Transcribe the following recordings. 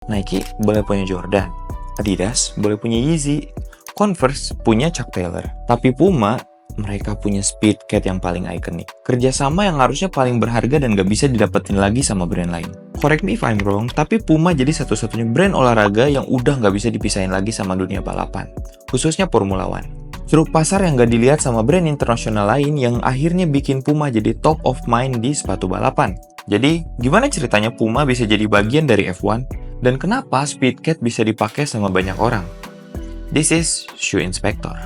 Nike boleh punya Jordan, Adidas boleh punya Yeezy, Converse punya Chuck Taylor. Tapi Puma, mereka punya Speedcat yang paling ikonik. Kerjasama yang harusnya paling berharga dan gak bisa didapetin lagi sama brand lain. Correct me if I'm wrong, tapi Puma jadi satu-satunya brand olahraga yang udah gak bisa dipisahin lagi sama dunia balapan. Khususnya Formula One. Ceruk pasar yang gak dilihat sama brand internasional lain yang akhirnya bikin Puma jadi top of mind di sepatu balapan. Jadi, gimana ceritanya Puma bisa jadi bagian dari F1? Dan kenapa Speedcat bisa dipakai sama banyak orang? This is Shoe Inspector.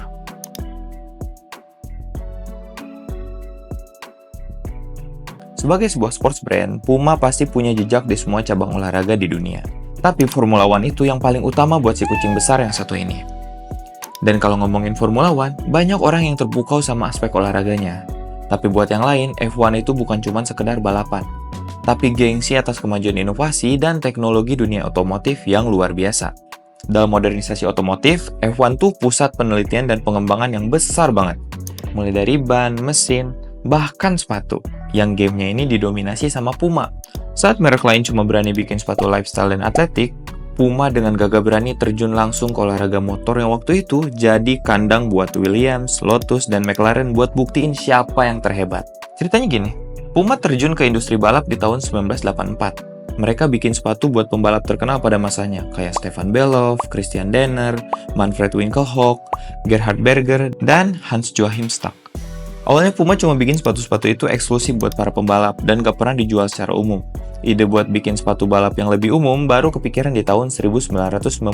Sebagai sebuah sports brand, Puma pasti punya jejak di semua cabang olahraga di dunia. Tapi Formula One itu yang paling utama buat si kucing besar yang satu ini. Dan kalau ngomongin Formula One, banyak orang yang terpukau sama aspek olahraganya. Tapi buat yang lain, F1 itu bukan cuma sekedar balapan. Tapi gengsi atas kemajuan inovasi dan teknologi dunia otomotif yang luar biasa. Dalam modernisasi otomotif, F1 tuh pusat penelitian dan pengembangan yang besar banget. Mulai dari ban, mesin, bahkan sepatu. Yang gamenya ini didominasi sama Puma. Saat merek lain cuma berani bikin sepatu lifestyle dan atletik, Puma dengan gagah berani terjun langsung ke olahraga motor yang waktu itu jadi kandang buat Williams, Lotus, dan McLaren buat buktiin siapa yang terhebat. Ceritanya gini, Puma terjun ke industri balap di tahun 1984. Mereka bikin sepatu buat pembalap terkenal pada masanya, kayak Stefan Belov, Christian Denner, Manfred Winkelhock, Gerhard Berger, dan Hans-Joachim Stuck. Awalnya Puma cuma bikin sepatu-sepatu itu eksklusif buat para pembalap dan gak pernah dijual secara umum. Ide buat bikin sepatu balap yang lebih umum baru kepikiran di tahun 1999.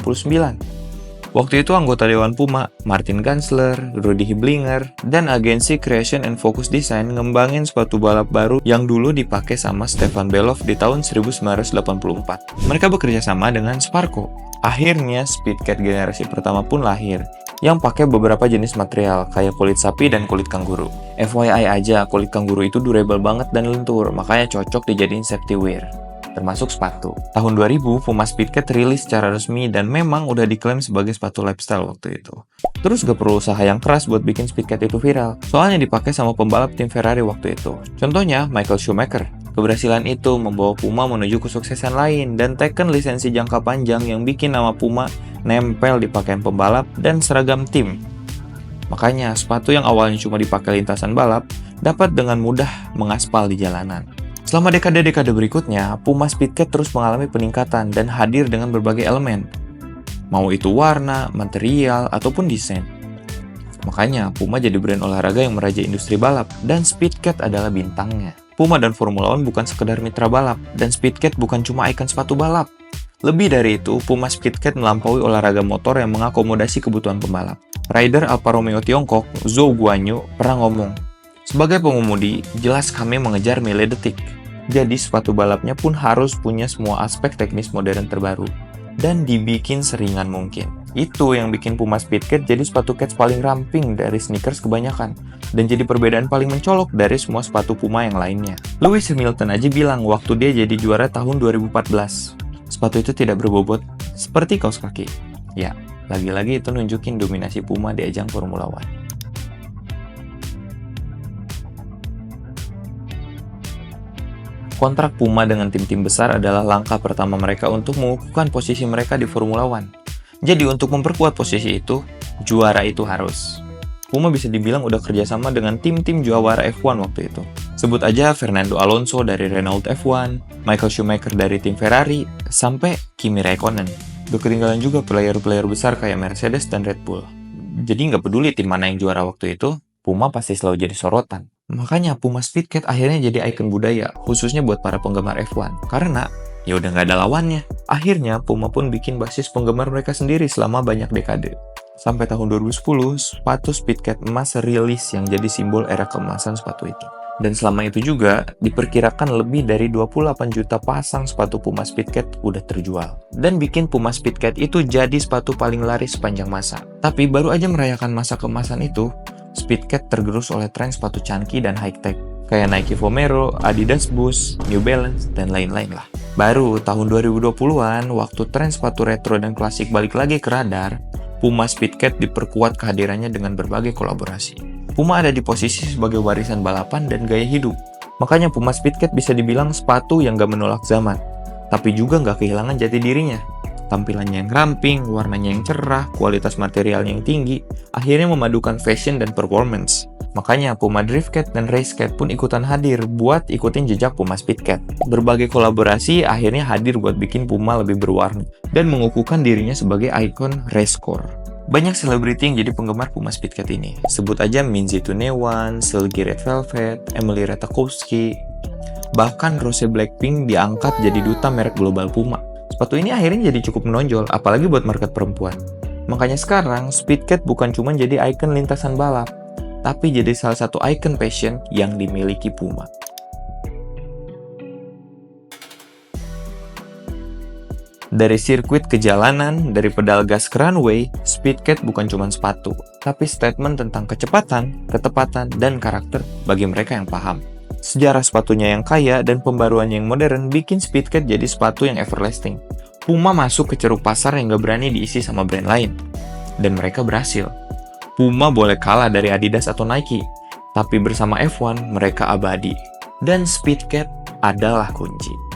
Waktu itu anggota Dewan Puma, Martin Gansler, Rudi Hiblinger, dan agensi Creation and Focus Design ngembangin sepatu balap baru yang dulu dipakai sama Stefan Belov di tahun 1984. Mereka bekerja sama dengan Sparco. Akhirnya Speedcat generasi pertama pun lahir, yang pakai beberapa jenis material kayak kulit sapi dan kulit kanguru. FYI aja, kulit kanguru itu durable banget dan lentur, makanya cocok dijadiin safety wear, termasuk sepatu. Tahun 2000, Puma Speedcat rilis secara resmi dan memang udah diklaim sebagai sepatu lifestyle waktu itu. Terus gak perlu usaha yang keras buat bikin Speedcat itu viral, soalnya dipakai sama pembalap tim Ferrari waktu itu. Contohnya, Michael Schumacher. Keberhasilan itu membawa Puma menuju kesuksesan lain dan teken lisensi jangka panjang yang bikin nama Puma nempel di pakaian pembalap dan seragam tim. Makanya, sepatu yang awalnya cuma dipakai lintasan balap dapat dengan mudah mengaspal di jalanan. Selama dekade-dekade berikutnya, Puma Speedcat terus mengalami peningkatan dan hadir dengan berbagai elemen. Mau itu warna, material, ataupun desain. Makanya, Puma jadi brand olahraga yang merajai industri balap, dan Speedcat adalah bintangnya. Puma dan Formula One bukan sekedar mitra balap, dan Speedcat bukan cuma ikon sepatu balap. Lebih dari itu, Puma Speedcat melampaui olahraga motor yang mengakomodasi kebutuhan pembalap. Rider Alfa Romeo Tiongkok, Zhou Guanyu, pernah ngomong, "Sebagai pengemudi, jelas kami mengejar nilai detik. Jadi sepatu balapnya pun harus punya semua aspek teknis modern terbaru, dan dibikin seringan mungkin." Itu yang bikin Puma Speedcat jadi sepatu cats paling ramping dari sneakers kebanyakan, dan jadi perbedaan paling mencolok dari semua sepatu Puma yang lainnya. Lewis Hamilton aja bilang waktu dia jadi juara tahun 2014, sepatu itu tidak berbobot seperti kaos kaki. Ya, lagi-lagi itu nunjukin dominasi Puma di ajang Formula One. Kontrak Puma dengan tim-tim besar adalah langkah pertama mereka untuk mengukuhkan posisi mereka di Formula One. Jadi untuk memperkuat posisi itu, juara itu harus. Puma bisa dibilang udah kerjasama dengan tim-tim juara F1 waktu itu. Sebut aja Fernando Alonso dari Renault F1, Michael Schumacher dari tim Ferrari, sampai Kimi Räikkönen. Gak ketinggalan juga player-player besar kayak Mercedes dan Red Bull. Jadi nggak peduli tim mana yang juara waktu itu, Puma pasti selalu jadi sorotan. Makanya Puma Speedcat akhirnya jadi ikon budaya, khususnya buat para penggemar F1. Karena ya udah nggak ada lawannya. Akhirnya Puma pun bikin basis penggemar mereka sendiri selama banyak dekade. Sampai tahun 2010, sepatu Speedcat emas rilis yang jadi simbol era keemasan sepatu itu. Dan selama itu juga, diperkirakan lebih dari 28 juta pasang sepatu Puma Speedcat udah terjual. Dan bikin Puma Speedcat itu jadi sepatu paling laris sepanjang masa. Tapi baru aja merayakan masa keemasan itu, Speedcat tergerus oleh tren sepatu chunky dan high-tech, kayak Nike Vomero, Adidas Boost, New Balance, dan lain-lain lah. Baru tahun 2020-an, waktu tren sepatu retro dan klasik balik lagi ke radar, Puma Speedcat diperkuat kehadirannya dengan berbagai kolaborasi. Puma ada di posisi sebagai warisan balapan dan gaya hidup. Makanya Puma Speedcat bisa dibilang sepatu yang gak menolak zaman. tapi juga nggak kehilangan jati dirinya. Tampilannya yang ramping, warnanya yang cerah, kualitas materialnya yang tinggi, akhirnya memadukan fashion dan performance. Makanya Puma Driftcat dan Racecat pun ikutan hadir buat ikutin jejak Puma Speedcat. Berbagai kolaborasi akhirnya hadir buat bikin Puma lebih berwarna dan mengukuhkan dirinya sebagai ikon racecore. Banyak selebriti yang jadi penggemar Puma Speedcat ini. Sebut aja Minzy Tunewan, Selgi Red Velvet, Emily Ratajkowski. Bahkan Rose Blackpink diangkat jadi duta merek global Puma. Sepatu ini akhirnya jadi cukup menonjol, apalagi buat market perempuan. Makanya sekarang, Speedcat bukan cuma jadi ikon lintasan balap, tapi jadi salah satu ikon fashion yang dimiliki Puma. Dari sirkuit ke jalanan, dari pedal gas ke runway, Speedcat bukan cuma sepatu, tapi statement tentang kecepatan, ketepatan, dan karakter bagi mereka yang paham. Sejarah sepatunya yang kaya dan pembaruannya yang modern bikin Speedcat jadi sepatu yang everlasting. Puma masuk ke ceruk pasar yang gak berani diisi sama brand lain. Dan mereka berhasil. Puma boleh kalah dari Adidas atau Nike, tapi bersama F1 mereka abadi. Dan Speedcat adalah kunci.